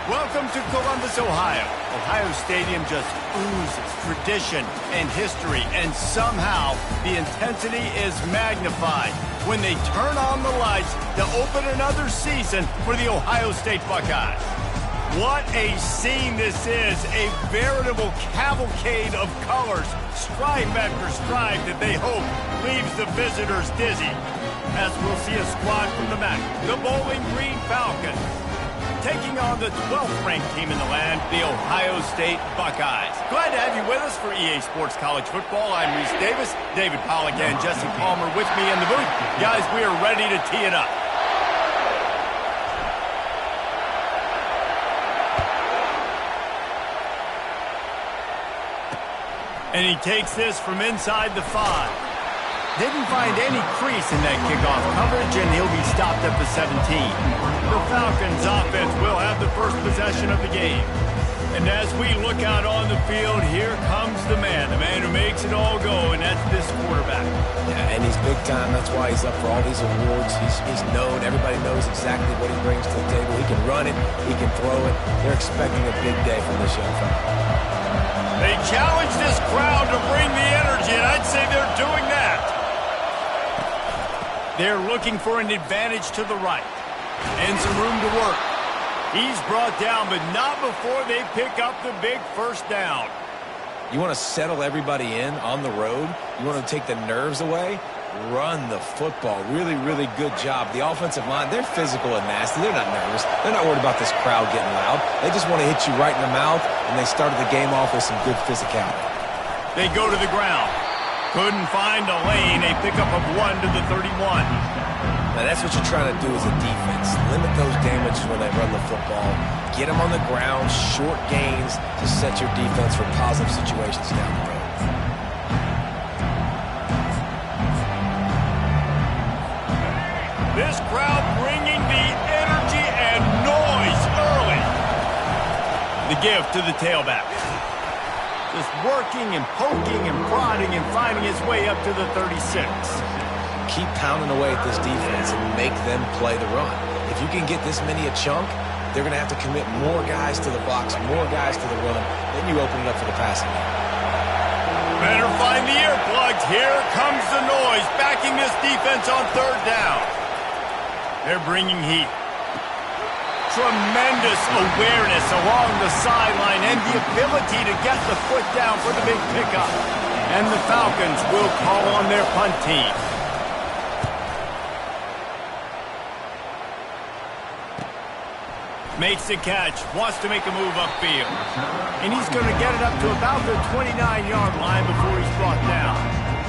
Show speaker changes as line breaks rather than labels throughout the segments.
Welcome to Columbus, Ohio. Ohio Stadium just oozes tradition and history, and somehow the intensity is magnified when they turn on the lights to open another season for the Ohio State Buckeyes. What a scene this is, a veritable cavalcade of colors, stripe after stripe that they hope leaves the visitors dizzy. As we'll see a squad from the MAC, the Bowling Green Falcons, taking on the 12th ranked team in the land, the Ohio State Buckeyes. Glad to have you with us for EA Sports College Football. I'm Reese Davis, David Pollack and Jesse Palmer with me in the booth. Guys, we are ready to tee it up. And he takes this from inside the 5. Didn't find any crease in that kickoff coverage, and he'll be stopped at the 17. The Falcons offense will have the first possession of the game. And as we look out on the field, here comes the man who makes it all go, and that's this quarterback.
Yeah, and he's big time. That's why he's up for all these awards. He's known. Everybody knows exactly what he brings to the table. He can run it. He can throw it. They're expecting a big day from this young fella.
They challenge this crowd to bring the energy, and I'd say they're doing that. They're looking for an advantage to the right. And some room to work. He's brought down, but not before they pick up the big first down.
You want to settle everybody in on the road? You want to take the nerves away? Run the football. Really, really good job. The offensive line, they're physical and nasty. They're not nervous. They're not worried about this crowd getting loud. They just want to hit you right in the mouth, and they started the game off with some good physicality.
They go to the ground. Couldn't find a lane. A pickup of 1 to the 31.
Now that's what you're trying to do as a defense. Limit those damages when they run the football. Get them on the ground, short gains to set your defense for positive situations down the road.
This crowd bringing the energy and noise early. The give to the tailback. Just working and poking and prodding and finding his way up to the 36.
Keep pounding away at this defense and make them play the run. If you can get this many a chunk, they're going to have to commit more guys to the box, more guys to the run. Then you open it up for the passing game.
Better find the earplugs. Here comes the noise, backing this defense on third down. They're bringing heat. Tremendous awareness along the sideline and the ability to get the foot down for the big pickup. And the Falcons will call on their punt team. Makes the catch, wants to make a move upfield. And he's going to get it up to about the 29-yard line before he's brought down.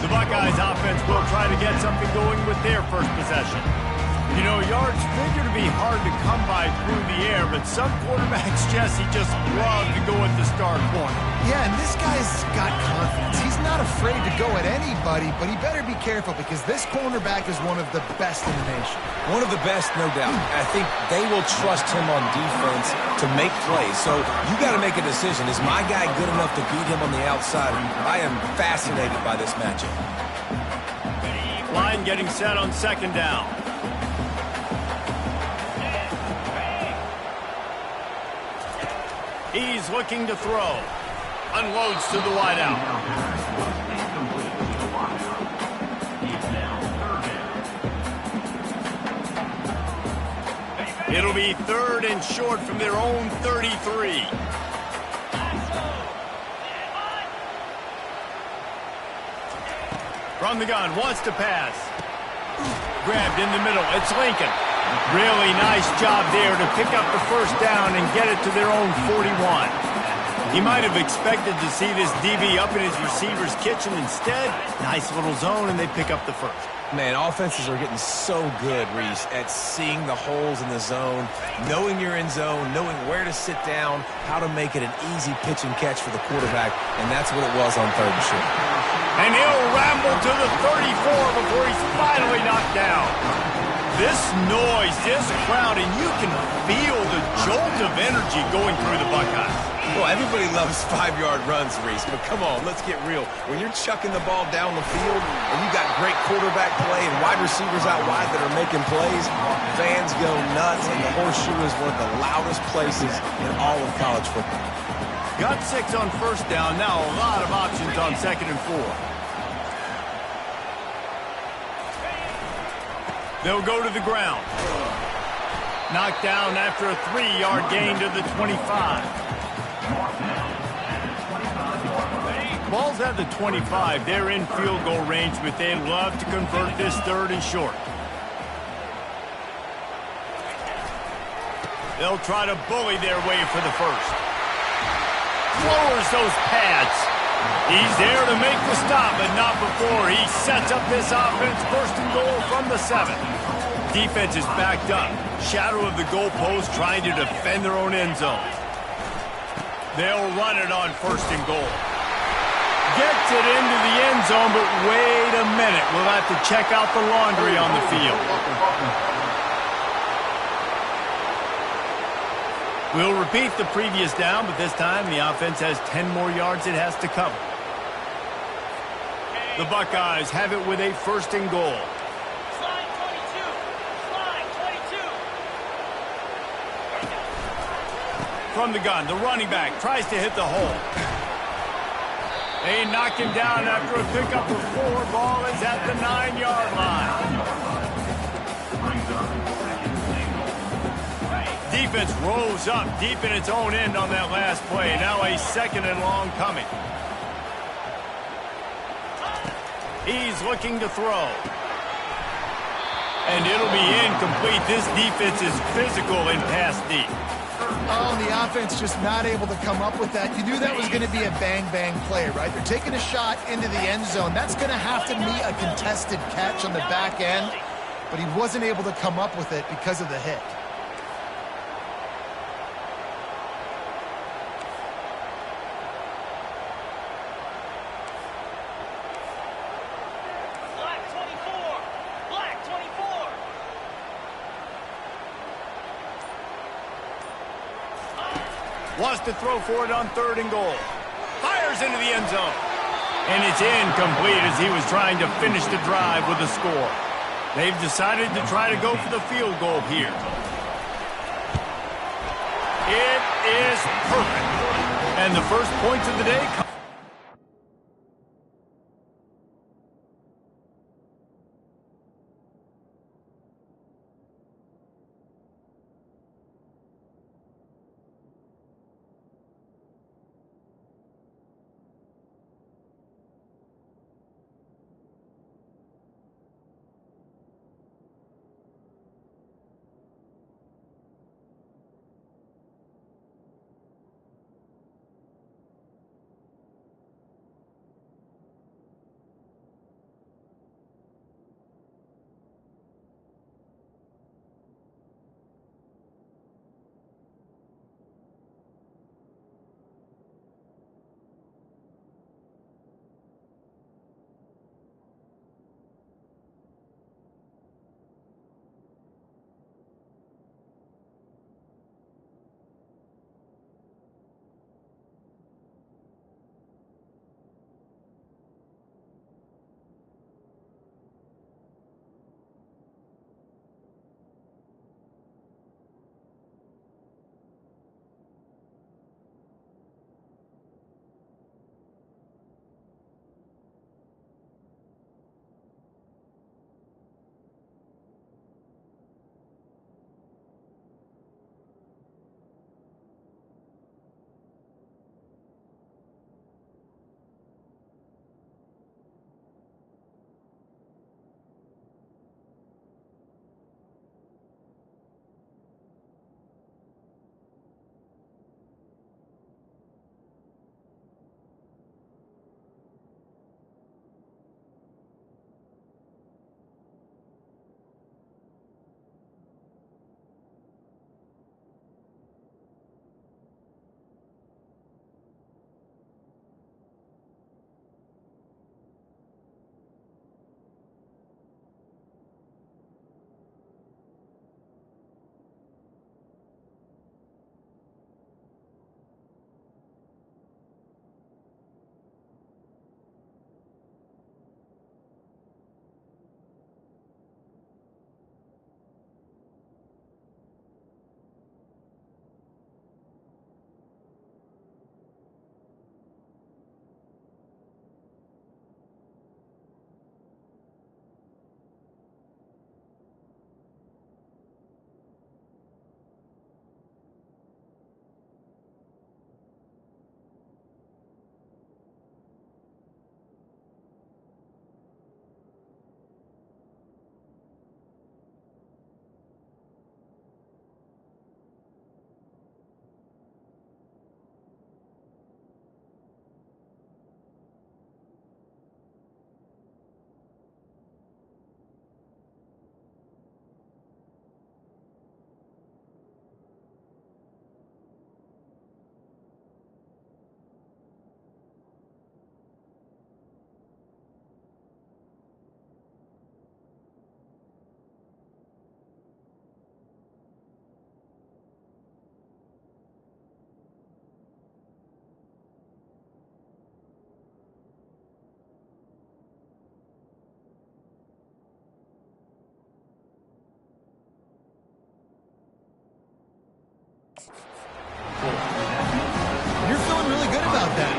The Buckeyes offense will try to get something going with their first possession. You know, yards figure to be hard to come by through the air, but some quarterbacks, Jesse, just love to go at the star corner.
Yeah, and this guy's got confidence. He's not afraid to go at anybody, but he better be careful because this cornerback is one of the best in the nation.
One of the best, no doubt. I think they will trust him on defense to make plays. So you got to make a decision. Is my guy good enough to beat him on the outside? I am fascinated by this matchup.
Line getting set on second down. He's looking to throw. Unloads to the wideout. It'll be third and short from their own 33. From the gun, wants to pass. Grabbed in the middle. It's Lincoln. Really nice job there to pick up the first down and get it to their own 41. He might have expected to see this DB up in his receiver's kitchen. Instead, nice little zone, and they pick up the first.
Man, offenses are getting so good, Reese, at seeing the holes in the zone, knowing you're in zone, knowing where to sit down, how to make it an easy pitch and catch for the quarterback, and that's what it was on third and short.
And he'll ramble to the 34 before he's finally knocked down. This noise, this crowd, and you can feel the jolt of energy going through the Buckeyes.
Well, everybody loves 5-yard runs, Reese, but come on, let's get real. When you're chucking the ball down the field and you got great quarterback play and wide receivers out wide that are making plays, fans go nuts, and the Horseshoe is one of the loudest places in all of college football.
Got 6 on first down. Now a lot of options on 2nd and 4. They'll go to the ground. Knocked down after a 3-yard gain to the 25. Ball's at the 25. They're in field goal range, but they'd love to convert this 3rd and short. They'll try to bully their way for the first. Lowers those pads. He's there to make the stop, but not before he sets up this offense. 1st and goal from the 7. Defense is backed up. Shadow of the goalpost trying to defend their own end zone. They'll run it on 1st and goal. Gets it into the end zone, but wait a minute. We'll have to check out the laundry on the field. We'll repeat the previous down, but this time the offense has 10 more yards it has to cover. The Buckeyes have it with a 1st and goal.
Slide 22.
From the gun, the running back tries to hit the hole. They knock him down after a pickup of 4. Ball is at the 9-yard line. Defense rolls up deep in its own end on that last play. Now a 2nd and long coming. He's looking to throw. And it'll be incomplete. This defense is physical and pass deep.
Oh, the offense just not able to come up with that. You knew that was going to be a bang-bang play, right? They're taking a shot into the end zone. That's going to have to be a contested catch on the back end, but he wasn't able to come up with it because of the hit.
Wants to throw for it on 3rd and goal. Fires into the end zone. And it's incomplete as he was trying to finish the drive with a score. They've decided to try to go for the field goal here. It is perfect. And the first points of the day come.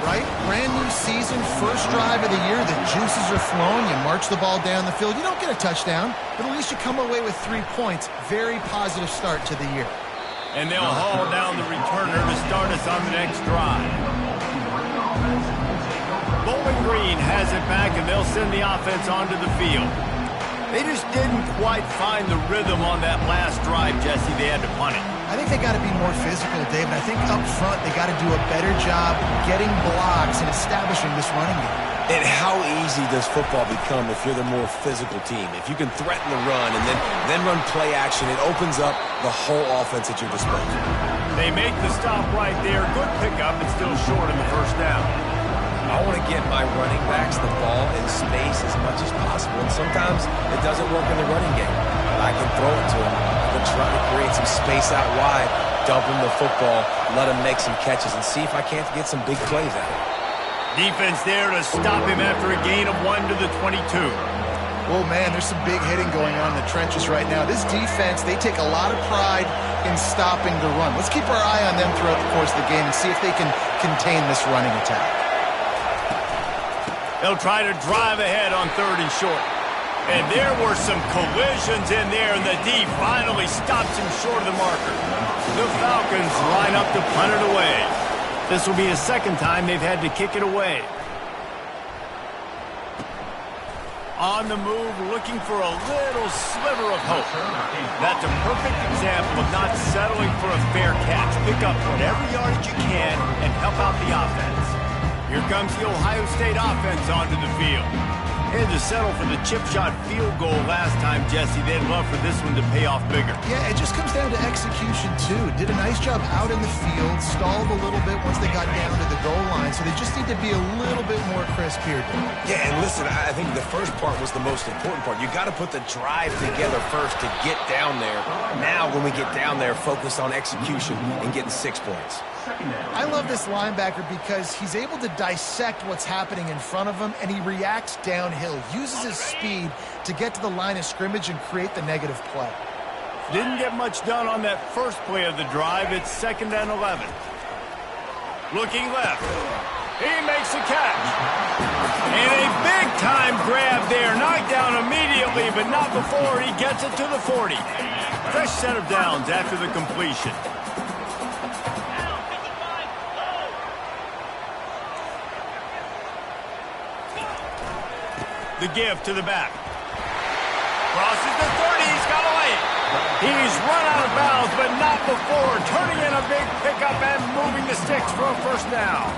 right? Brand new season, first drive of the year. The juices are flowing. You march the ball down the field. You don't get a touchdown, but at least you come away with 3 points. Very positive start to the year.
And they'll haul down the returner to start us on the next drive. Bowling Green has it back, and they'll send the offense onto the field. They just didn't quite find the rhythm on that last drive, Jesse. They had to punt it.
I think they got to be more physical, David. I think up front they got to do a better job getting blocks and establishing this running game.
And how easy does football become if you're the more physical team? If you can threaten the run and then run play action, it opens up the whole offense at your disposal.
They make the stop right there. Good pickup, but still short in the first down.
I want to get my running backs the ball in space as much as possible. And sometimes it doesn't work in the running game. But I can throw it to them. I can try to create some space out wide, dump him the football, let him make some catches, and see if I can't get some big plays out of it.
Defense there to stop him after a gain of 1 to the 22.
Oh, man, there's some big hitting going on in the trenches right now. This defense, they take a lot of pride in stopping the run. Let's keep our eye on them throughout the course of the game and see if they can contain this running attack.
They'll try to drive ahead on 3rd and short. And there were some collisions in there, and the D finally stops him short of the marker. The Falcons line up to punt it away. This will be the second time they've had to kick it away. On the move, looking for a little sliver of hope. That's a perfect example of not settling for a fair catch. Pick up whatever yardage you can and help out the offense. Here comes the Ohio State offense onto the field. They had to settle for the chip shot field goal last time, Jesse. They'd love for this one to pay off bigger.
Yeah, it just comes down to execution, too. Did a nice job out in the field, stalled a little bit once they got down to the goal line, so they just need to be a little bit more crisp here.
Yeah, and listen, I think the first part was the most important part. You got to put the drive together first to get down there. Now, when we get down there, focus on execution and getting 6 points.
I love this linebacker because he's able to dissect what's happening in front of him, and he reacts downhill, uses his speed to get to the line of scrimmage and create the negative play.
Didn't get much done on that first play of the drive. It's 2nd and 11. Looking left. He makes a catch. And a big-time grab there. Knocked down immediately, but not before he gets it to the 40. Fresh set of downs after the completion. The give to the back. Crosses the 30. He's got away. He's run out of bounds, but not before turning in a big pickup and moving the sticks for a first down.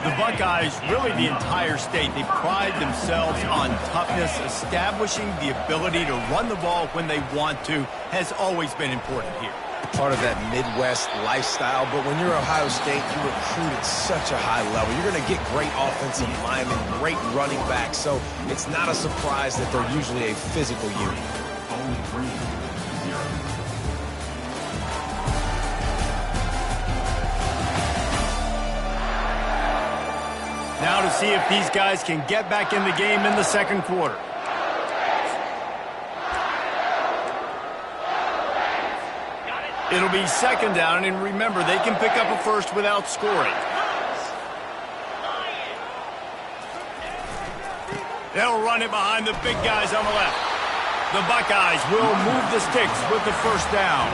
The Buckeyes, really the entire state, they pride themselves on toughness. Establishing the ability to run the ball when they want to has always been important here.
Part of that Midwest lifestyle, but when you're Ohio State, you recruit at such a high level. You're going to get great offensive linemen, great running backs, so it's not a surprise that they're usually a physical unit.
Now to see if these guys can get back in the game in the second quarter. It'll be 2nd down, and remember, they can pick up a first without scoring. They'll run it behind the big guys on the left. The Buckeyes will move the sticks with the first down.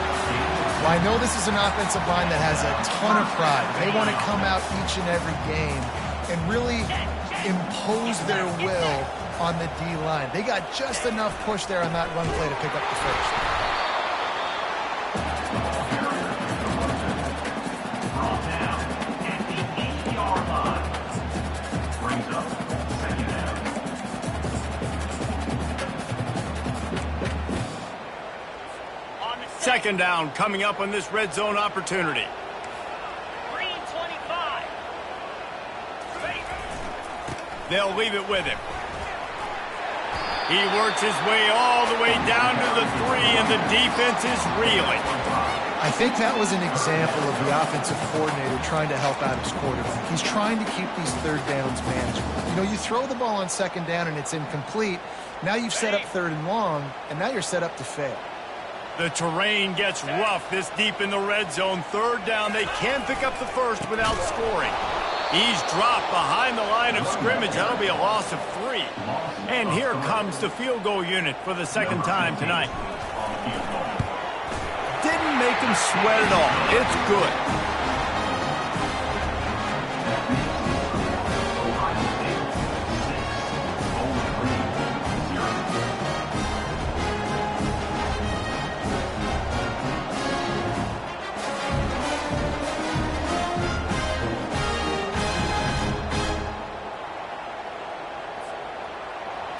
Well, I know this is an offensive line that has a ton of pride. They want to come out each and every game and really impose their will on the D-line. They got just enough push there on that run play to pick up the first.
Second down coming up on this red zone opportunity.
Green 25.
They'll leave it with him. He works his way all the way down to the 3, and the defense is reeling.
I think that was an example of the offensive coordinator trying to help out his quarterback. He's trying to keep these third downs manageable. You know, you throw the ball on 2nd down and it's incomplete. Now you've set up 3rd and long, and now you're set up to fail.
The terrain gets rough this deep in the red zone. 3rd down. They can pick up the first without scoring. He's dropped behind the line of scrimmage. That'll be a loss of 3. And here comes the field goal unit for the second time tonight. Didn't make him sweat at all. It's good.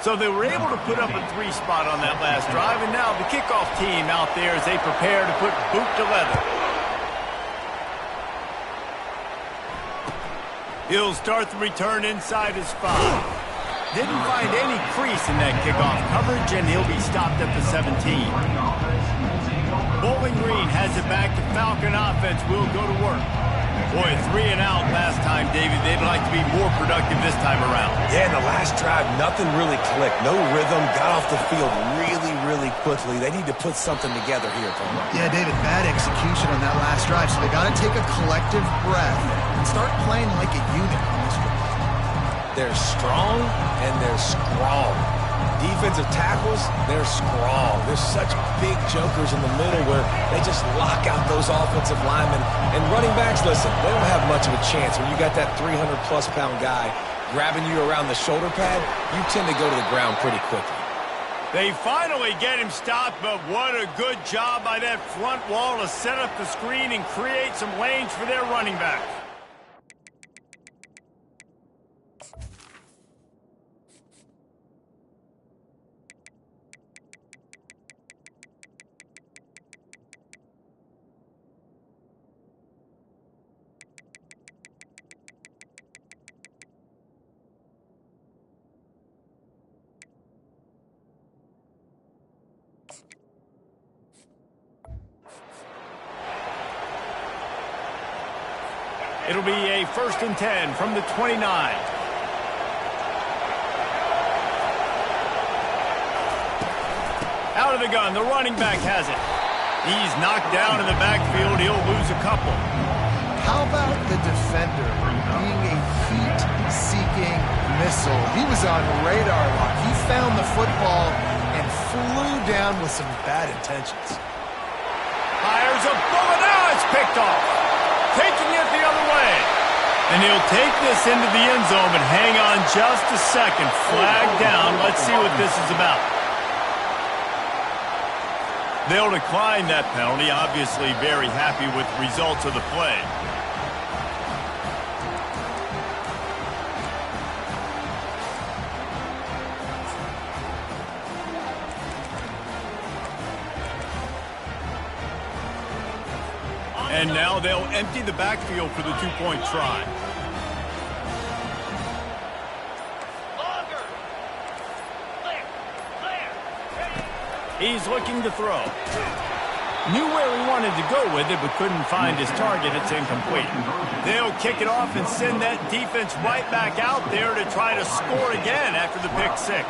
So they were able to put up a 3 spot on that last drive, and now the kickoff team out there as they prepare to put boot to leather. He'll start the return inside his 5. Didn't find any crease in that kickoff coverage, and he'll be stopped at the 17. Bowling Green has it back. The Falcon offense will go to work. Boy, 3 and out last time, David. They'd like to be more productive this time around.
Yeah, in the last drive, nothing really clicked. No rhythm, got off the field really quickly. They need to put something together here, Paul.
Yeah, David, bad execution on that last drive, so they got to take a collective breath and start playing like a unit on this drive.
They're strong and they're strong. Defensive tackles, they're strong. There's such big jokers in the middle where they just lock out those offensive linemen. And running backs, listen, they don't have much of a chance. When you got that 300-plus pound guy grabbing you around the shoulder pad, you tend to go to the ground pretty quickly.
They finally get him stopped, but what a good job by that front wall to set up the screen and create some lanes for their running back. It'll be a 1st and 10 from the 29. Out of the gun, the running back has it. He's knocked down in the backfield. He'll lose a couple.
How about the defender being a heat-seeking missile? He was on radar lock. He found the football and flew down with some bad intentions.
Fires a bullet. Now it's picked off. Taking it the other way. And he'll take this into the end zone, but hang on just a second. Flag down. Let's see what this is about. They'll decline that penalty. Obviously very happy with the results of the play. And now they'll empty the backfield for the 2-point try. He's looking to throw. Knew where he wanted to go with it, but couldn't find his target. It's incomplete. They'll kick it off and send that defense right back out there to try to score again after the pick 6.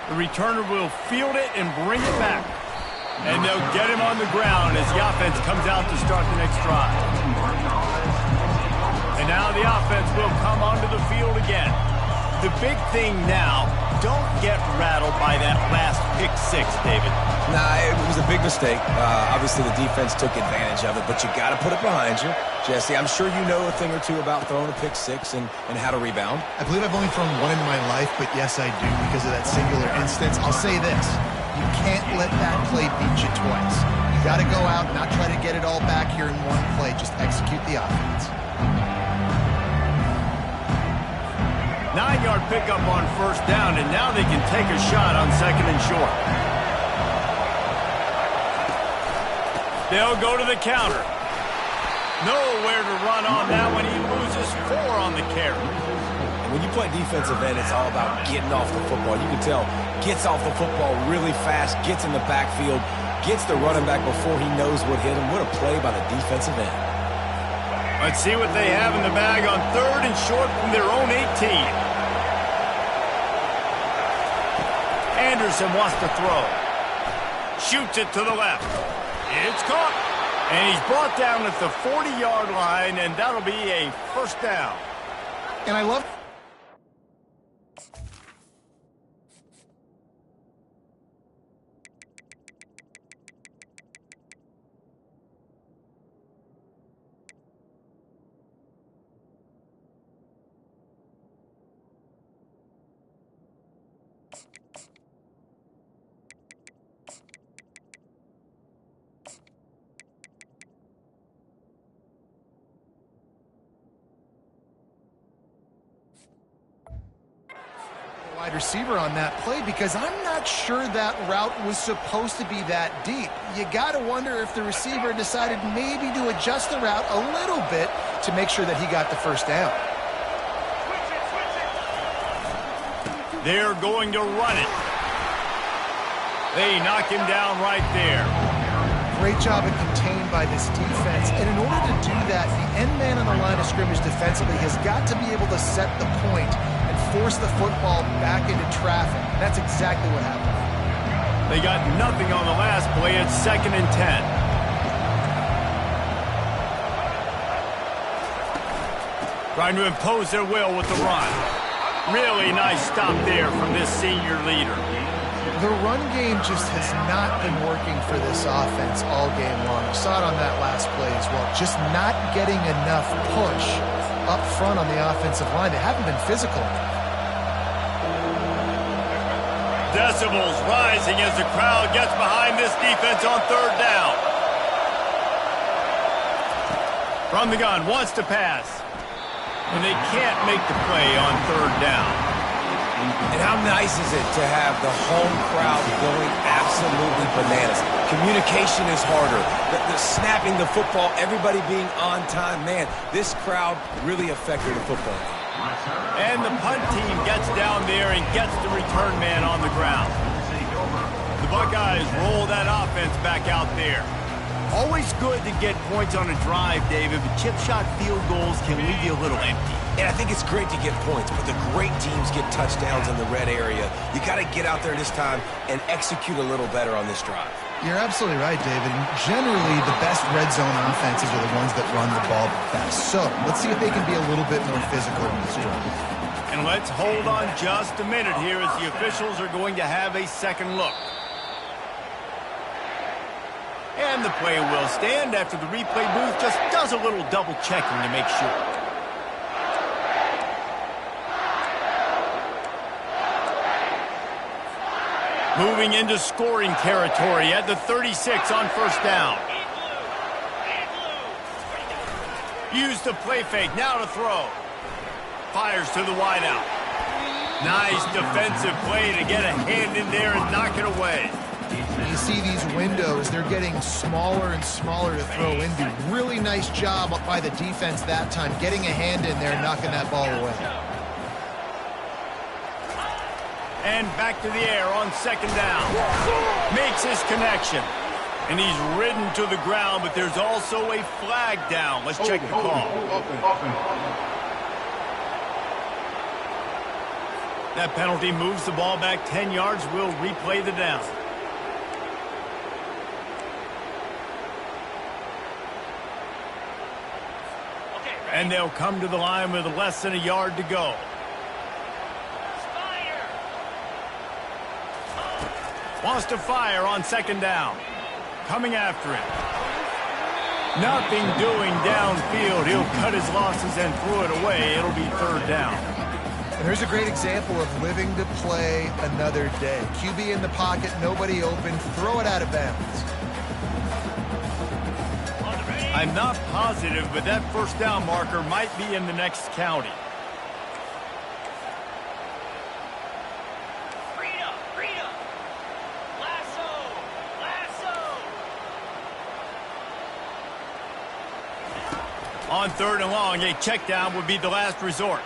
The returner will field it and bring it back. And they'll get him on the ground as the offense comes out to start the next drive. And now the offense will come onto the field again. The big thing now, don't get rattled by that last pick 6, David.
Nah, it was a big mistake. Obviously, the defense took advantage of it, but you got to put it behind you. Jesse, I'm sure you know a thing or two about throwing a pick 6 and how to rebound.
I believe I've only thrown one in my life, but yes, I do because of that singular instance. I'll say this. You can't let that play beat you twice. You got to go out and not try to get it all back here in one play. Just execute the offense.
9-yard pickup on 1st down, and now they can take a shot on 2nd and short. They'll go to the counter. Nowhere to run on that one. He loses 4 on the carry.
And when you play defensive end, it's all about getting off the football. You can tell, gets off the football really fast, gets in the backfield, gets the running back before he knows what hit him. What a play by the defensive end.
Let's see what they have in the bag on 3rd and short from their own 18. Anderson wants to throw. Shoots it to the left. It's caught. And he's brought down at the 40-yard line, and that'll be a first down.
And I love... wide receiver on that play because I'm not sure that route was supposed to be that deep. You got to wonder if the receiver decided maybe to adjust the route a little bit to make sure that he got the first down.
They're going to run it. They knock him down right there.
Great job of contained by this defense, and in order to do that, the end man on the line of scrimmage defensively has got to be able to set the point and force the football back into traffic. That's exactly what happened.
They got nothing on the last play. It's 2nd and 10. Trying to impose their will with the run. Really nice stop there from this senior leader.
The run game just has not been working for this offense all game long. We saw it on that last play as well. Just not getting enough push up front on the offensive line. They haven't been physical.
Decibels rising as the crowd gets behind this defense on 3rd down. From the gun, wants to pass. And they can't make the play on 3rd down.
And how nice is it to have the home crowd going absolutely bananas? Communication is harder. The snapping the football, everybody being on time. Man, this crowd really affected the football.
And the punt team gets down there and gets the return man on the ground. The Buckeyes roll that offense back out there. Always good to get points on a drive, David, but chip shot field goals can leave you a little empty.
And I think it's great to get points, but the great teams get touchdowns in the red area. You got to get out there this time and execute a little better on this drive.
You're absolutely right, David. And generally, the best red zone offenses are the ones that run the ball best. So let's see if they can be a little bit more physical on this drive.
And let's hold on just a minute here as the officials are going to have a second look. And the play will stand after the replay booth just does a little double checking to make sure. Moving into scoring territory at the 36 on 1st down. Use the play fake, now to throw. Fires to the wideout. Nice defensive play to get a hand in there and knock it away.
You see these windows, they're getting smaller and smaller to throw into. Really nice job by the defense that time, getting a hand in there and knocking that ball away.
And back to the air on 2nd down. Makes his connection. And he's ridden to the ground, but there's also a flag down. Let's check the call. That penalty moves the ball back 10 yards. We'll replay the down. And they'll come to the line with less than a yard to go. Wants to fire on 2nd down. Coming after it. Nothing doing downfield. He'll cut his losses and throw it away. It'll be 3rd down.
And here's a great example of living to play another day. QB in the pocket, nobody open, throw it out of bounds.
I'm not positive, but that 1st down marker might be in the next county.
Freedom. Lasso.
On 3rd and long, a check down would be the last resort.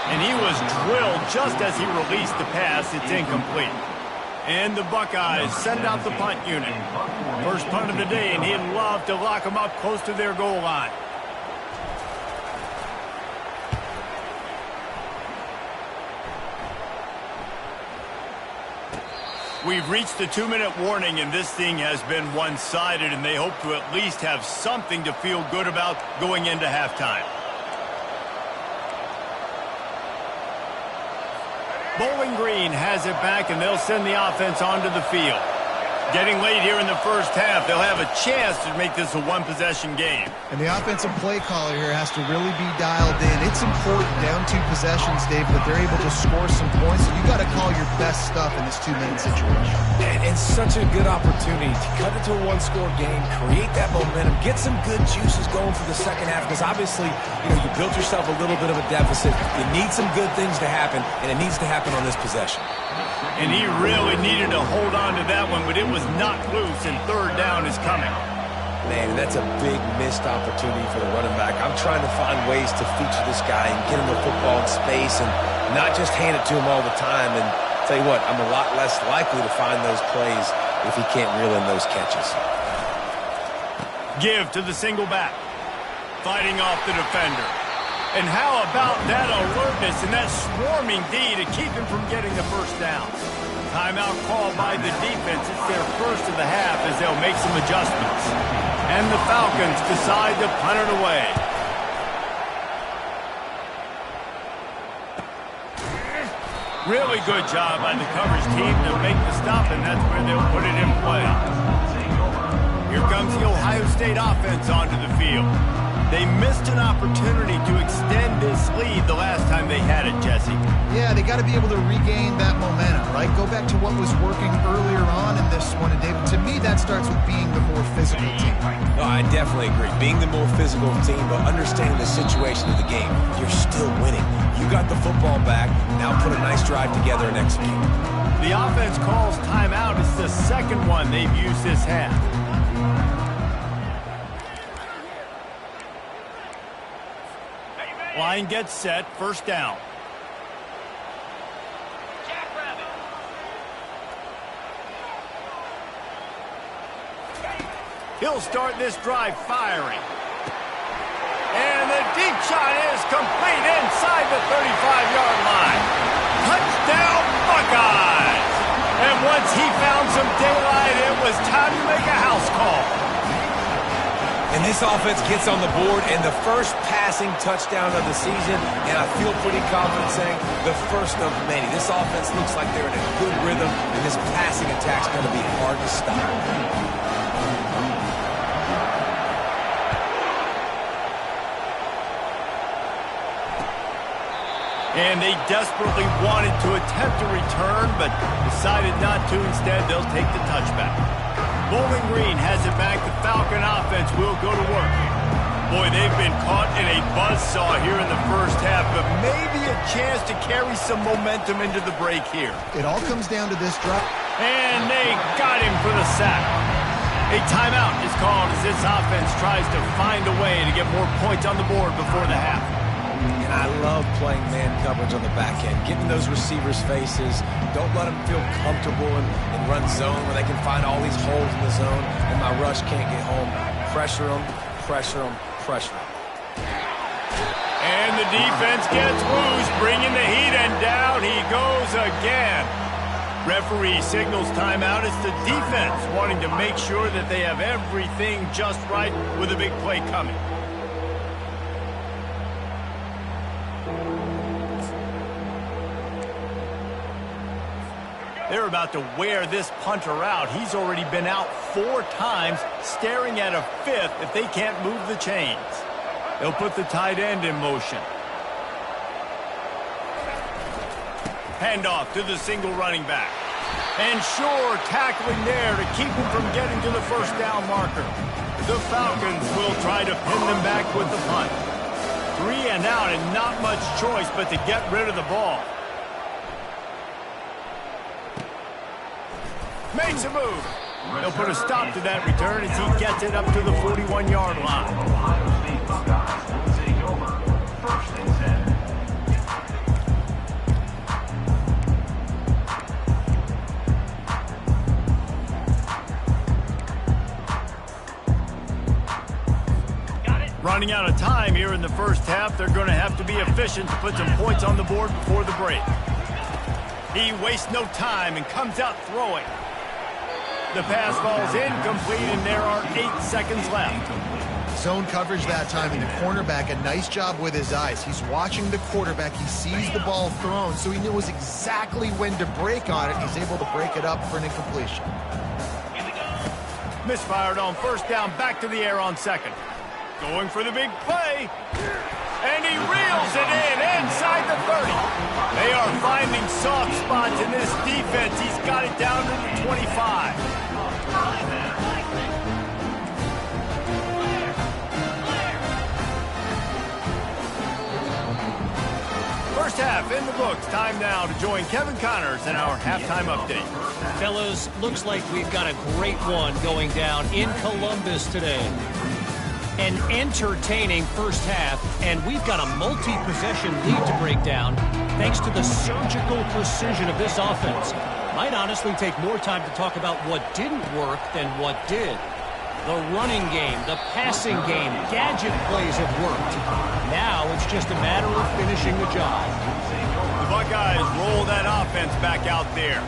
And he was drilled just as he released the pass. It's incomplete. And the Buckeyes send out the punt unit. First punt of the day, and he'd love to lock them up close to their goal line. We've reached the 2-minute warning, and this thing has been one-sided, and they hope to at least have something to feel good about going into halftime. Bowling Green has it back, and they'll send the offense onto the field. Getting late here in the first half, they'll have a chance to make this a one-possession game.
And the offensive play caller here has to really be dialed in. It's important, down 2 possessions, Dave, that they're able to score some points. So you got to call your best stuff in this 2-minute situation.
And such a good opportunity to cut it to a one-score game, create that momentum, get some good juices going for the second half, because obviously, you built yourself a little bit of a deficit. You need some good things to happen, and it needs to happen on this possession.
And he really needed to hold on to that one, but it was knocked loose, and third down is coming.
Man, that's a big missed opportunity for the running back. I'm trying to find ways to feature this guy and get him the football in space and not just hand it to him all the time. And tell you what, I'm a lot less likely to find those plays if he can't reel in those catches.
Give to the single back. Fighting off the defender. And how about that alertness and that swarming D to keep him from getting the first down? Timeout called by the defense. It's their first of the half as they'll make some adjustments. And the Falcons decide to punt it away. Really good job by the coverage team to make the stop, and that's where they'll put it in play. Here comes the Ohio State offense onto the field. They missed an opportunity to extend this lead the last time they had it, Jesse.
Yeah, they got to be able to regain that momentum, right? Go back to what was working earlier on in this one. And David, to me, that starts with being the more physical team.
No, I definitely agree. Being the more physical team, but understanding the situation of the game. You're still winning. You got the football back. Now put a nice drive together and execute.
The offense calls timeout. It's the second one they've used this half. Line gets set, first down. He'll start this drive firing. And the deep shot is complete inside the 35-yard line. Touchdown, Buckeyes! And once he found some daylight, it was time to make a house call.
And this offense gets on the board, and the first passing touchdown of the season, and I feel pretty confident saying the first of many. This offense looks like they're in a good rhythm, and this passing attack's going to be hard to stop.
And they desperately wanted to attempt a return, but decided not to. Instead, they'll take the touchback. Bowling Green has it back. The Falcon offense will go to work. Boy, they've been caught in a buzzsaw here in the first half, but maybe a chance to carry some momentum into the break here.
It all comes down to this drop.
And they got him for the sack. A timeout is called as this offense tries to find a way to get more points on the board before the half.
And I love playing man coverage on the back end, getting those receivers' faces. Don't let them feel comfortable and run zone where they can find all these holes in the zone and my rush can't get home. Pressure them, pressure them, pressure them.
And the defense gets loose, bringing the heat, and down he goes again. Referee signals timeout. It's the defense wanting to make sure that they have everything just right with a big play coming. They're about to wear this punter out. He's already been out 4 times, staring at a 5th if they can't move the chains. They'll put the tight end in motion. Handoff to the single running back. And sure, tackling there to keep him from getting to the first down marker. The Falcons will try to pin them back with the punt. 3 and out and not much choice but to get rid of the ball. Makes a move. They'll put a stop to that return as he gets it up to the 41-yard line. Running out of time here in the first half. They're going to have to be efficient to put some points on the board before the break. He wastes no time and comes out throwing. The pass falls incomplete, and there are 8 seconds left.
Zone coverage that time, and the cornerback, a nice job with his eyes. He's watching the quarterback. He sees the ball thrown, so he knows exactly when to break on it. He's able to break it up for an incompletion.
Misfired on first down, back to the air on second. Going for the big play. And he reels it in inside the 30. They are finding soft spots in this defense. He's got it down to the 25. First half in the books. Time now to join Kevin Connors in our halftime update.
Fellas, looks like we've got a great one going down in Columbus today. An entertaining first half, and we've got a multi-possession lead to break down thanks to the surgical precision of this offense. Might honestly take more time to talk about what didn't work than what did. The running game, the passing game, gadget plays have worked. Now it's just a matter of finishing the job.
The Buckeyes roll that offense back out there.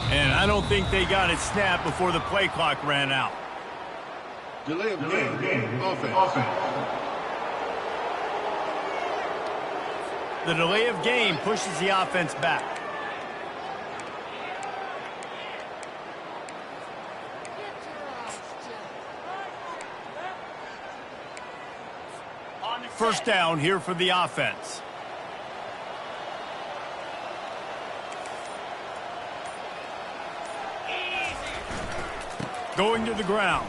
And I don't think they got it snapped before the play clock ran out.
Delay of game. Offense.
The delay of game pushes the offense back. First down here for the offense. Going to the ground.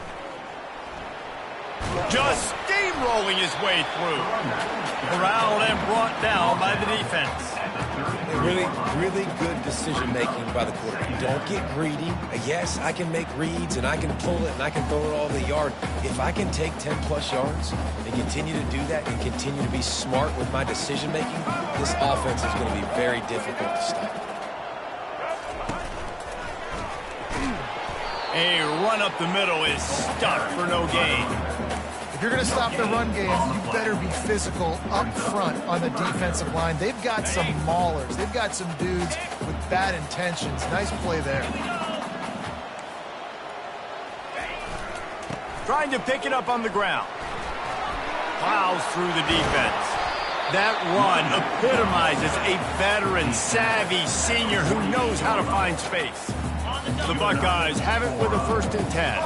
Just steamrolling his way through. Corralled and brought down by the defense.
Really good decision-making by the quarterback. Don't get greedy. Yes, I can make reads, and I can pull it, and I can throw it all the yard. If I can take 10-plus yards and continue to do that and continue to be smart with my decision-making, this offense is going to be very difficult to stop.
A run up the middle is stuck for no gain.
If you're going to stop the run game, you better be physical up front on the defensive line. They've got some maulers. They've got some dudes with bad intentions. Nice play there.
Trying to pick it up on the ground. Plows through the defense. That run epitomizes a veteran, savvy senior who knows how to find space. The Buckeyes have it with a 1st and 10.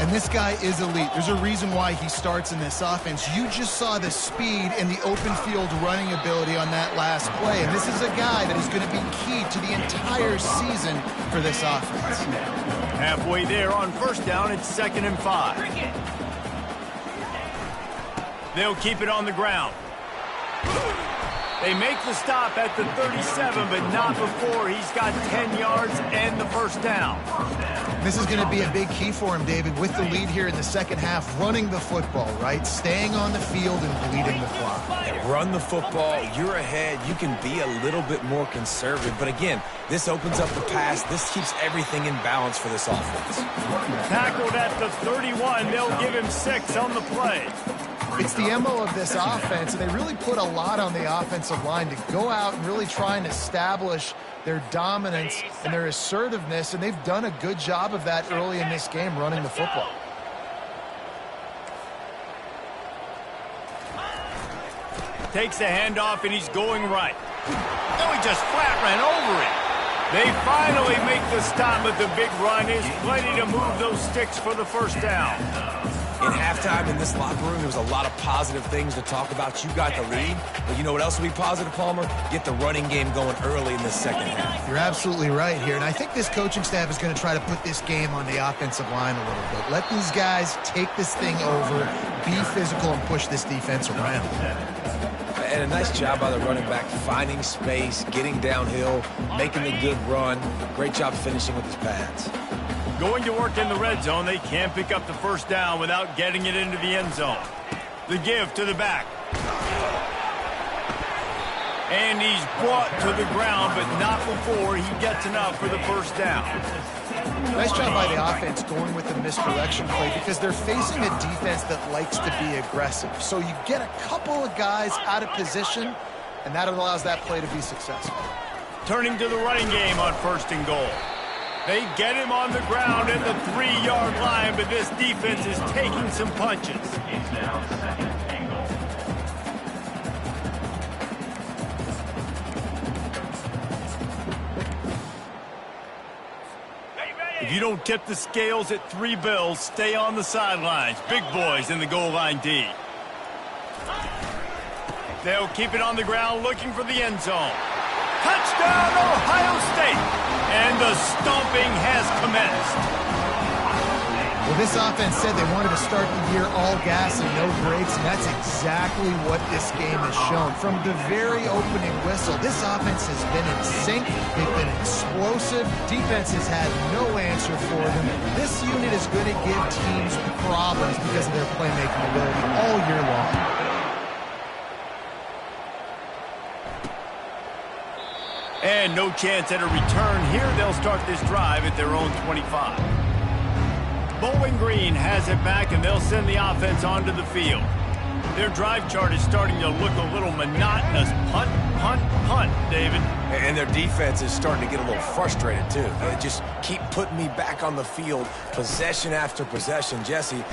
And this guy is elite. There's a reason why he starts in this offense. You just saw the speed and the open field running ability on that last play. And this is a guy that is going to be key to the entire season for this offense.
Halfway there on first down, it's 2nd and 5. They'll keep it on the ground. They make the stop at the 37, but not before he's got 10 yards and the first down.
This is going to be a big key for him, David, with the lead here in the second half, running the football, right? Staying on the field and bleeding the clock.
Yeah, run the football. You're ahead. You can be a little bit more conservative. But again, this opens up the pass. This keeps everything in balance for this offense.
Tackled at the 31. They'll give him 6 on the play.
It's the MO of this offense, and they really put a lot on the offensive line to go out and really try and establish their dominance and their assertiveness, and they've done a good job of that early in this game, running the football.
Takes the handoff, and he's going right. No, he just flat ran over it. They finally make the stop, but the big run is plenty to move those sticks for the first down.
In halftime in this locker room, there was a lot of positive things to talk about. You got the lead, but you know what else will be positive, Palmer? Get the running game going early in the second half.
You're absolutely right here, and I think this coaching staff is going to try to put this game on the offensive line a little bit. Let these guys take this thing over, be physical, and push this defense around.
And a nice job by the running back, finding space, getting downhill, making a good run. Great job finishing with his pads.
Going to work in the red zone, they can't pick up the first down without getting it into the end zone. The give to the back. And he's brought to the ground, but not before he gets enough for the first down.
Nice job by the offense going with the misdirection play because they're facing a defense that likes to be aggressive. So you get a couple of guys out of position, and that allows that play to be successful.
Turning to the running game on 1st and goal. They get him on the ground at the 3-yard line, but this defense is taking some punches. If you don't tip the scales at 3 bills, stay on the sidelines. Big boys in the goal line D. They'll keep it on the ground looking for the end zone. Touchdown, Ohio State! And the stomping has commenced.
Well, this offense said they wanted to start the year all gas and no brakes, and that's exactly what this game has shown. From the very opening whistle, this offense has been in sync. They've been explosive. Defense has had no answer for them. This unit is going to give teams problems because of their playmaking ability all year long.
And no chance at a return here. They'll start this drive at their own 25. Bowling Green has it back, and they'll send the offense onto the field. Their drive chart is starting to look a little monotonous. Punt, punt, punt, David.
And their defense is starting to get a little frustrated, too. They just keep putting me back on the field, possession after possession. Jesse,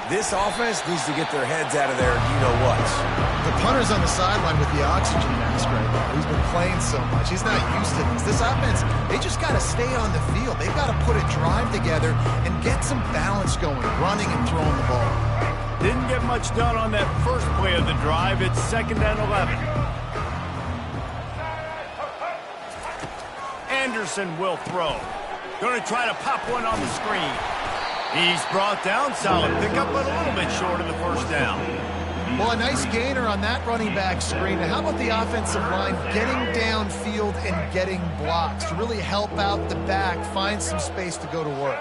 this offense needs to get their heads out of there, you-know-what.
The punter's on the sideline with the oxygen mask right now. He's been playing so much. He's not used to this. This offense, they just got to stay on the field. They've got to put a drive together and get some balance going, running and throwing the ball.
Didn't get much done on that first play of the drive. It's 2nd and 11. Anderson will throw. Going to try to pop one on the screen. He's brought down. Solid pickup, but a little bit short of the first down.
Well, a nice gainer on that running back screen. And how about the offensive line getting downfield and getting blocks to really help out the back, find some space to go to work?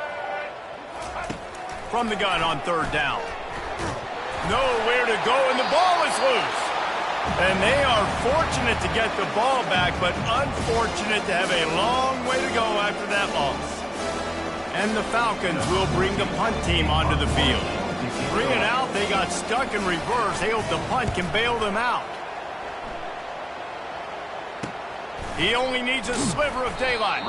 From the gun on 3rd down. Nowhere to go, and the ball is loose. And they are fortunate to get the ball back, but unfortunate to have a long way to go after that loss. And the Falcons will bring the punt team onto the field. 3 and out, they got stuck in reverse. They hope the punt can bail them out. He only needs a sliver of daylight.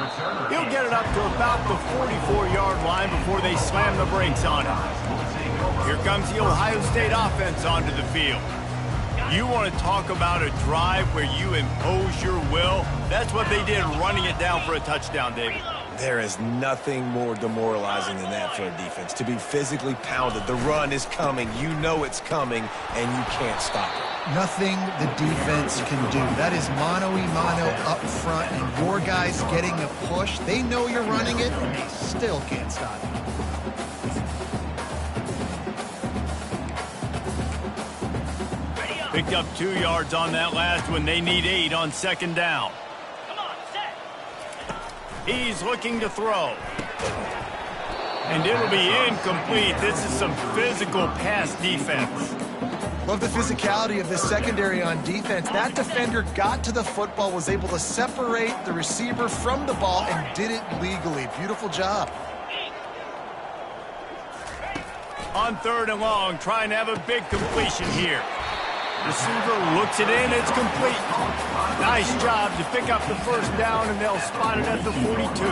He'll get it up to about the 44-yard line before they slam the brakes on him. Here comes the Ohio State offense onto the field. You want to talk about a drive where you impose your will? That's what they did, running it down for a touchdown, David.
There is nothing more demoralizing than that for a defense. To be physically pounded. The run is coming. You know it's coming, and you can't stop it.
Nothing the defense can do. That is mano-a-mano up front, and your guys getting a push. They know you're running it, and they still can't stop it.
Picked up 2 yards on that last one. They need 8 on 2nd down.
Come on, set.
He's looking to throw. And it'll be incomplete. This is some physical pass defense.
Love the physicality of this secondary on defense. That defender got to the football, was able to separate the receiver from the ball, and did it legally. Beautiful job.
On 3rd and long, trying to have a big completion here. Receiver looks it in, it's complete. Nice job to pick up the first down, and they'll spot it at the 42.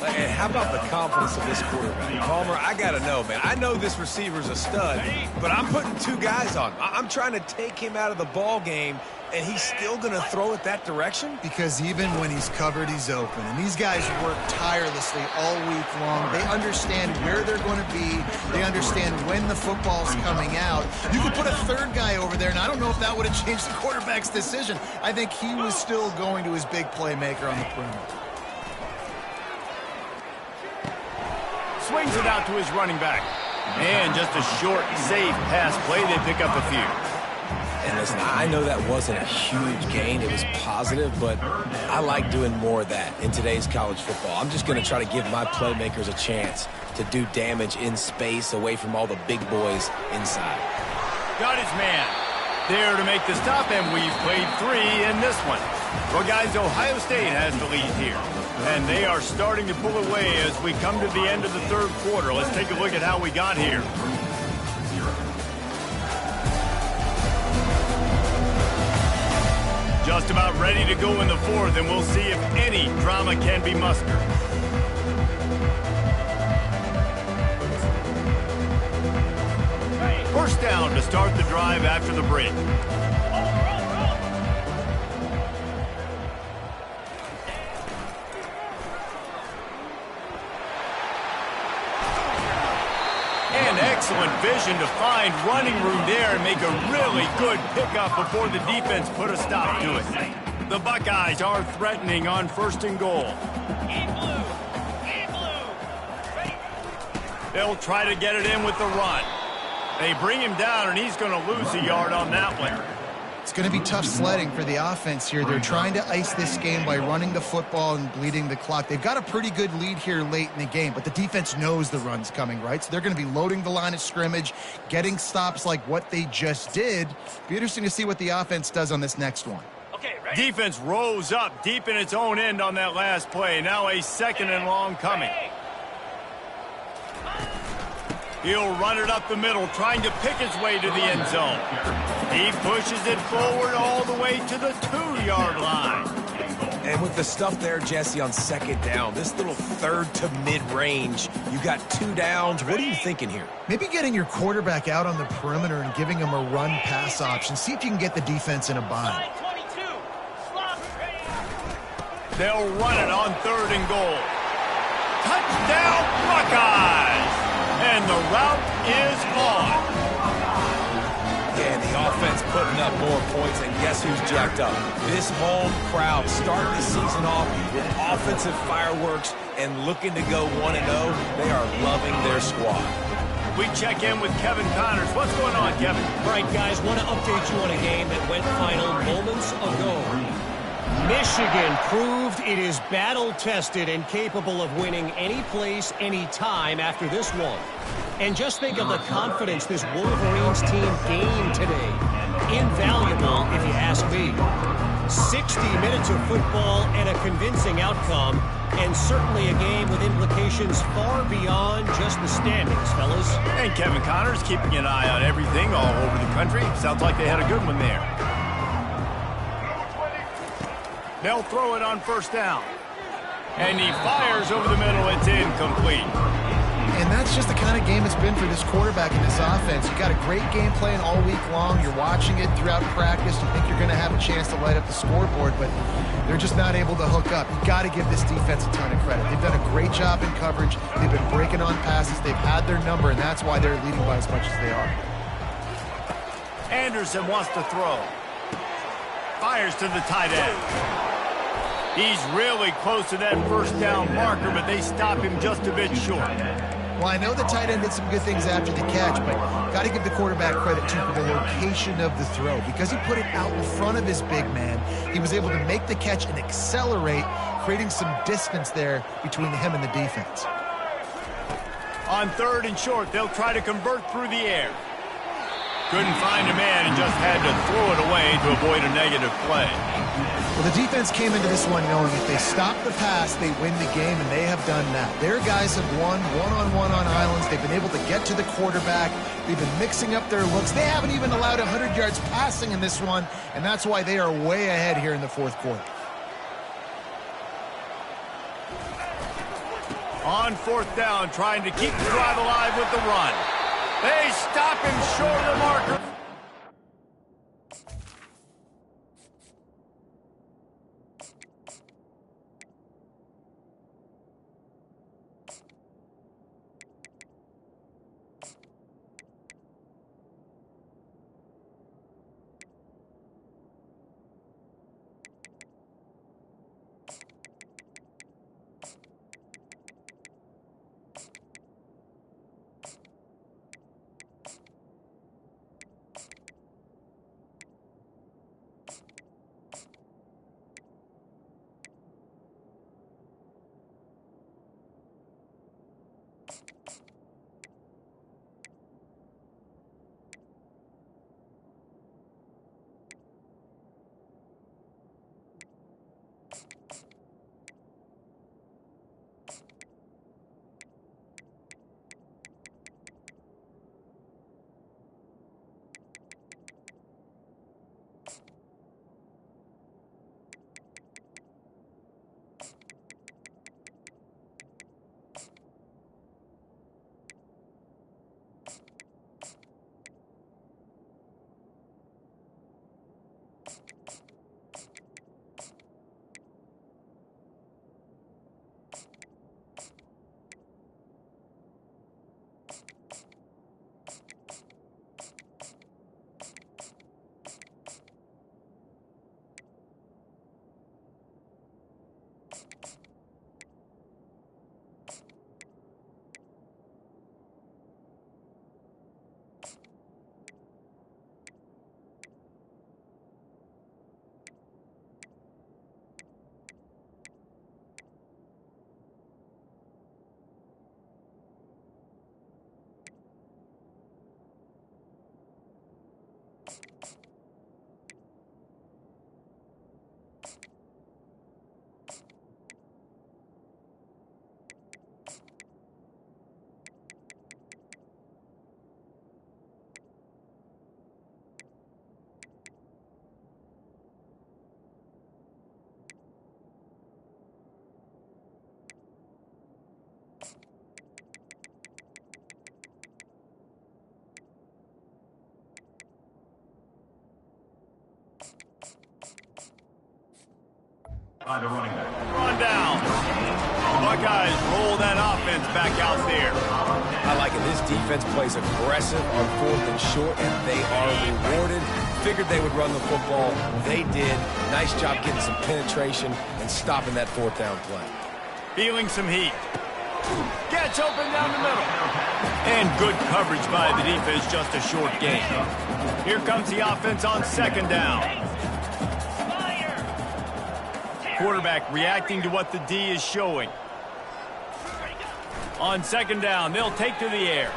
And how about the confidence of this quarterback? Palmer, I got to know, man. I know this receiver's a stud, but I'm putting 2 guys on him. I'm trying to take him out of the ball game, and he's still going to throw it that direction?
Because even when he's covered, he's open. And these guys work tirelessly all week long. They understand where they're going to be. They understand when the football's coming out. You could put a 3rd guy over there, and I don't know if that would have changed the quarterback's decision. I think he was still going to his big playmaker on the perimeter.
Swings it out to his running back. And just a short, safe pass play. They pick up a few.
And listen, I know that wasn't a huge gain. It was positive, but I like doing more of that in today's college football. I'm just going to try to give my playmakers a chance to do damage in space away from all the big boys inside.
Got his man there to make the stop, and we've played 3 in this one. Well, guys, Ohio State has the lead here. And they are starting to pull away as we come to the end of the 3rd quarter. Let's take a look at how we got here. Just about ready to go in the 4th, and we'll see if any drama can be mustered. First down to start the drive after the break. Excellent vision to find running room there and make a really good pickup before the defense put a stop to it. The Buckeyes are threatening on 1st and goal. They'll try to get it in with the run. They bring him down, and he's going to lose a yard on that one.
It's going to be tough sledding for the offense here. They're trying to ice this game by running the football and bleeding the clock. They've got a pretty good lead here late in the game, but the defense knows the run's coming, right? So they're going to be loading the line of scrimmage, getting stops like what they just did. Be interesting to see what the offense does on this next one.
Okay, ready? Defense rose up deep in its own end on that last play. Now a 2nd and long coming. He'll run it up the middle, trying to pick his way to the end zone. He pushes it forward all the way to the 2-yard line.
And with the stuff there, Jesse, on 2nd down, this little 3rd to mid-range, you got 2 downs. What are you thinking here?
Maybe getting your quarterback out on the perimeter and giving him a run-pass option. See if you can get the defense in a bind.
They'll run it on 3rd and goal. Touchdown, Buckeyes! And the route is on.
Yeah, the offense putting up more points, and guess who's jacked up? This home crowd starting the season off with offensive fireworks and looking to go 1-0. They are loving their squad.
We check in with Kevin Connors. What's going on, Kevin?
All right, guys, want to update you on a game that went final moments ago. Michigan proved it is battle-tested and capable of winning any place, any time after this one. And just think of the confidence this Wolverines team gained today. Invaluable, if you ask me. 60 minutes of football and a convincing outcome, and certainly a game with implications far beyond just the standings, fellas.
And Kevin Connors keeping an eye on everything all over the country. Sounds like they had a good one there. They'll throw it on 1st down. And he fires over the middle. It's incomplete.
And that's just the kind of game it's been for this quarterback and this offense. You got a great game plan all week long. You're watching it throughout practice. You think you're going to have a chance to light up the scoreboard, but they're just not able to hook up. You got to give this defense a ton of credit. They've done a great job in coverage. They've been breaking on passes. They've had their number, and that's why they're leading by as much as they are.
Anderson wants to throw. Fires to the tight end. He's really close to that 1st down marker, but they stop him just a bit short.
Well, I know the tight end did some good things after the catch, but got to give the quarterback credit, too, for the location of the throw. Because he put it out in front of his big man, he was able to make the catch and accelerate, creating some distance there between him and the defense.
On 3rd and short, they'll try to convert through the air. Couldn't find a man and just had to throw it away to avoid a negative play.
Well, the defense came into this one knowing if they stop the pass, they win the game, and they have done that. Their guys have won one-on-one on islands. They've been able to get to the quarterback. They've been mixing up their looks. They haven't even allowed 100 yards passing in this one, and that's why they are way ahead here in the 4th quarter.
On 4th down, trying to keep the drive alive with the run. They stop him short of the marker. Run down. Buckeyes roll that offense back out there.
I like it. This defense plays aggressive on 4th and short, and they are rewarded. Figured they would run the football. They did. Nice job getting some penetration and stopping that 4th down play.
Feeling some heat. Gets open down the middle. And good coverage by the defense, just a short gain. Here comes the offense on 2nd down. Quarterback reacting to what the D is showing. On 2nd down, they'll take to the air.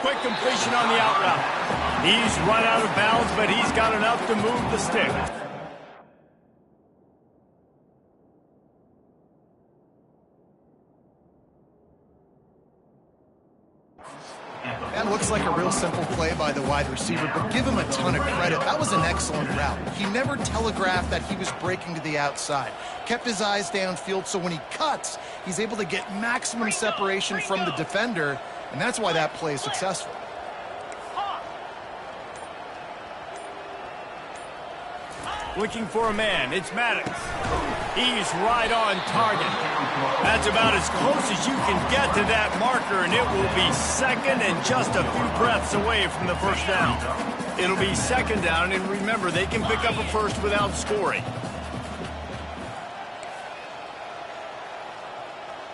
Quick completion on the out route. He's run out of bounds, but he's got enough to move the stick.
That looks like a real simple play by the wide receiver, but give him a ton of credit. That was an excellent route. He never telegraphed that he was breaking to the outside. Kept his eyes downfield, so when he cuts, he's able to get maximum separation from the defender, and that's why that play is successful.
Looking for a man. It's Maddox. He's right on target. That's about as close as you can get to that marker, and it will be 2nd and just a few breaths away from the 1st down. It'll be 2nd down, and remember, they can pick up a first without scoring.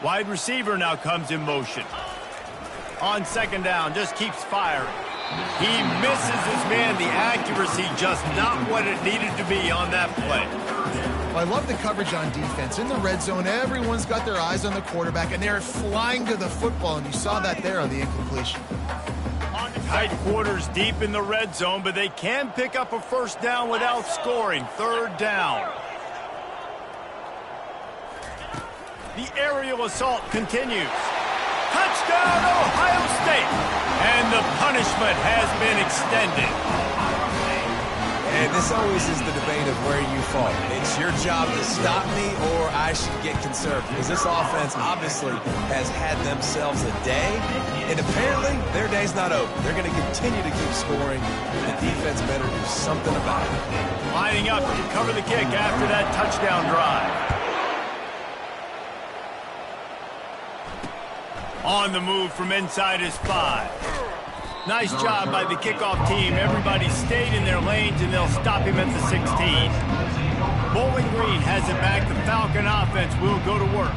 Wide receiver now comes in motion. On 2nd down, just keeps firing. He misses his man. The accuracy just not what it needed to be on that play.
Well, I love the coverage on defense. In the red zone, everyone's got their eyes on the quarterback, and they're flying to the football, and you saw that there on the incompletion.
Tight quarters deep in the red zone, but they can pick up a first down without scoring. Third down. The aerial assault continues. Touchdown, Ohio State! And the punishment has been extended.
And this always is the debate of where you fall. It's your job to stop me or I should get conserved. Because this offense obviously has had themselves a day. And apparently their day's not over. They're going to continue to keep scoring. The defense better do something about it.
Lining up to cover the kick after that touchdown drive. On the move from inside his 5. Nice job by the kickoff team. Everybody stayed in their lanes, and they'll stop him at the 16. Bowling Green has it back. The Falcon offense will go to work.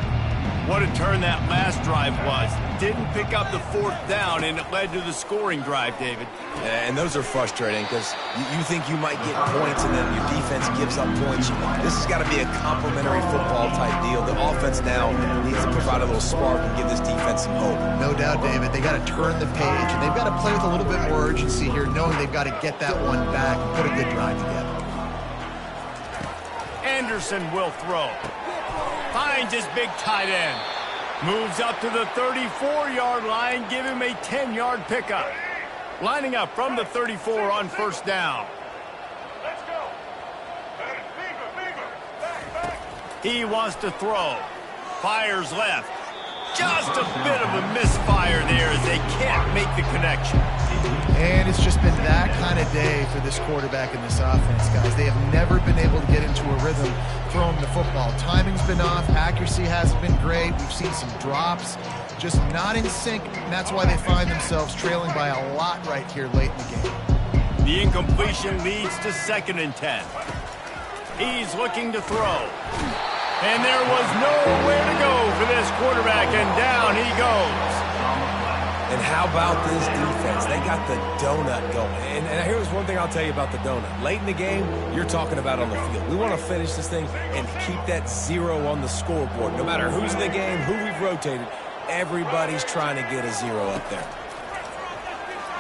What a turn that last drive was. Didn't pick up the fourth down, and it led to the scoring drive, David.
And those are frustrating because you think you might get points and then your defense gives up points. This has got to be a complementary football type deal. The offense now needs to provide a little spark and give this defense some hope.
No doubt, David. They got to turn the page, and they've got to play with a little bit more urgency here, knowing they've got to get that one back and put a good drive together.
Anderson will throw. Finds his big tight end. Moves up to the 34-yard line. Give him a 10-yard pickup. Lining up from the 34 on first down.
Let's go.
He wants to throw. Fires left. Just a bit of a misfire there as they can't make the connection.
And it's just been that kind of day for this quarterback and this offense, guys. They have never been able to get into a rhythm throwing the football. Timing's been off. Accuracy hasn't been great. We've seen some drops. Just not in sync, and that's why they find themselves trailing by a lot right here late in the game.
The incompletion leads to 2nd and 10. He's looking to throw. And there was nowhere to go for this quarterback, and down he goes.
And how about this defense? They got the donut going. And here's one thing I'll tell you about the donut. Late in the game, you're talking about on the field. We want to finish this thing and keep that 0 on the scoreboard. No matter who's in the game, who we've rotated, everybody's trying to get a 0 up there.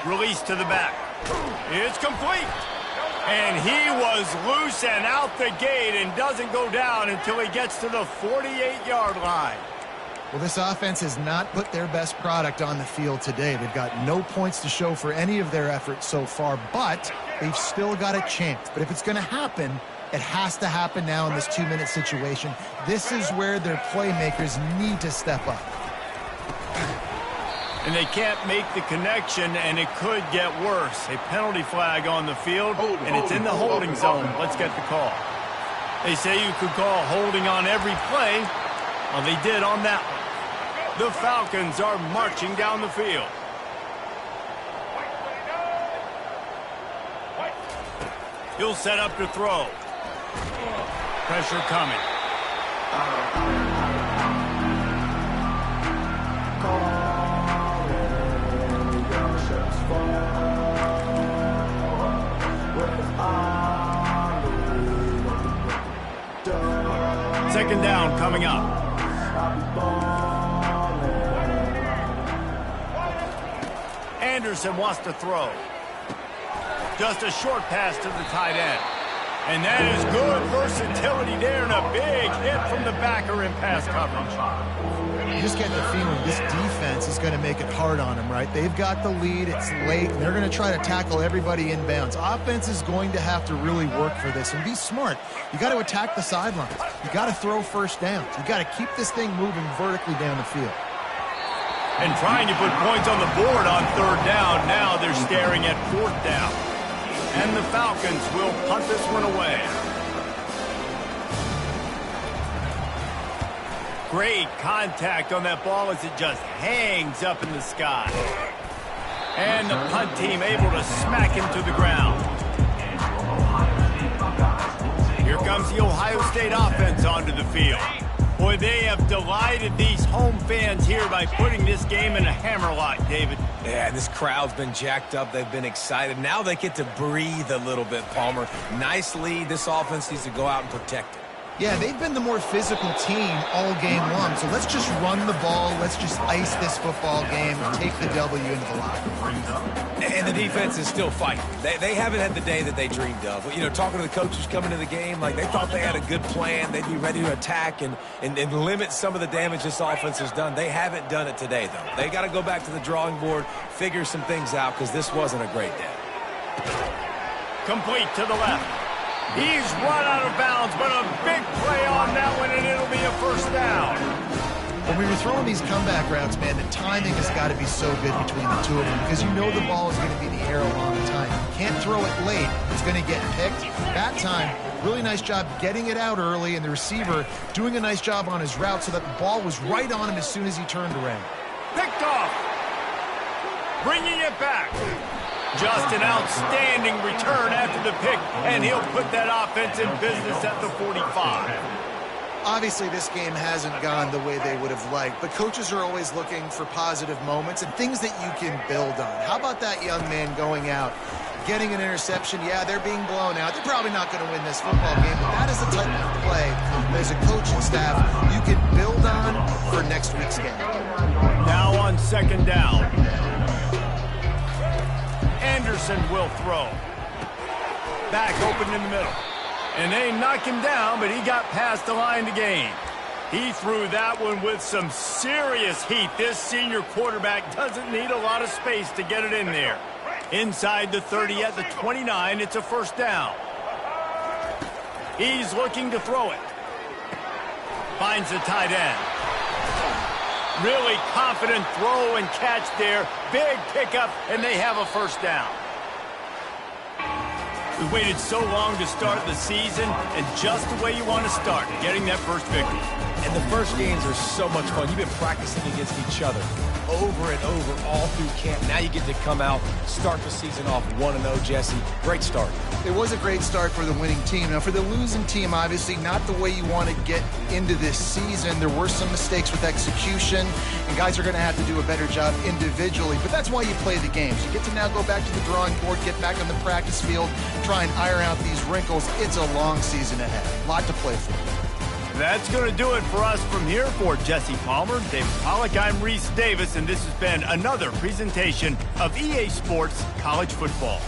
Release to the back. It's complete. And he was loose and out the gate and doesn't go down until he gets to the 48-yard line.
Well, this offense has not put their best product on the field today. They've got no points to show for any of their efforts so far, but they've still got a chance. But if it's going to happen, it has to happen now in this 2-minute situation. This is where their playmakers need to step up.
And they can't make the connection, and it could get worse. A penalty flag on the field, and it's in the holding zone. Let's get the call. They say you could call holding on every play. Well, they did on that one. The Falcons are marching down the field. He'll set up to throw. Pressure coming. Second down coming up. Anderson wants to throw. Just a short pass to the tight end. And that is good versatility there and a big hit from the backer in pass coverage.
You just get the feeling this defense is going to make it hard on them, right? They've got the lead. It's late, and they're going to try to tackle everybody inbounds. Offense is going to have to really work for this and be smart. You got to attack the sidelines. You got to throw first downs. You got to keep this thing moving vertically down the field.
And trying to put points on the board on third down. Now they're staring at fourth down. And the Falcons will punt this one away. Great contact on that ball as it just hangs up in the sky. And the punt team able to smack him to the ground. Here comes the Ohio State offense onto the field. Boy, they have delighted these home fans here by putting this game in a hammerlock, David.
Yeah, this crowd's been jacked up. They've been excited. Now they get to breathe a little bit, Palmer. Nice lead. This offense needs to go out and protect it.
Yeah, they've been the more physical team all game long. So let's just run the ball. Let's just ice this football game and take the W into the locker room.
And the defense is still fighting. They haven't had the day that they dreamed of. You know, talking to the coaches coming to the game, like they thought they had a good plan. They'd be ready to attack and limit some of the damage this offense has done. They haven't done it today, though. They got to go back to the drawing board, figure some things out, because this wasn't a great day.
Complete to the left. He's run out of bounds, but a big play on that one, and it'll be a first down.
When we were throwing these comeback routes, man, the timing has got to be so good between the two of them because you know the ball is going to be in the air a long time. You can't throw it late. It's going to get picked. That time, really nice job getting it out early, and the receiver doing a nice job on his route so that the ball was right on him as soon as he turned around.
Picked off. Bringing it back. Just an outstanding return after the pick, and he'll put that offense in business at the 45.
Obviously, this game hasn't gone the way they would have liked, but coaches are always looking for positive moments and things that you can build on. How about that young man going out, getting an interception? Yeah, they're being blown out. They're probably not going to win this football game, but that is the type of play that as a coaching staff you can build on for next week's game.
Now on second down. Anderson will throw. Back open in the middle. And they knock him down, but he got past the line to gain. He threw that one with some serious heat. This senior quarterback doesn't need a lot of space to get it in there. Inside the 30 at the 29, it's a first down. He's looking to throw it. Finds the tight end. Really confident throw and catch there. Big pickup, and they have a first down. We waited so long to start the season, and just the way you want to start, getting that first victory.
And the first games are so much fun. You've been practicing against each other over and over all through camp. Now you get to come out, start the season off 1-0, Jesse. Great start.
It was a great start for the winning team. Now, for the losing team, obviously not the way you want to get into this season. There were some mistakes with execution, and guys are going to have to do a better job individually. But that's why you play the games. You get to now go back to the drawing board, get back on the practice field, try and iron out these wrinkles. It's a long season ahead. A lot to play for.
That's going to do it for us from here. For Jesse Palmer, David Pollack, I'm Reese Davis, and this has been another presentation of EA Sports College Football.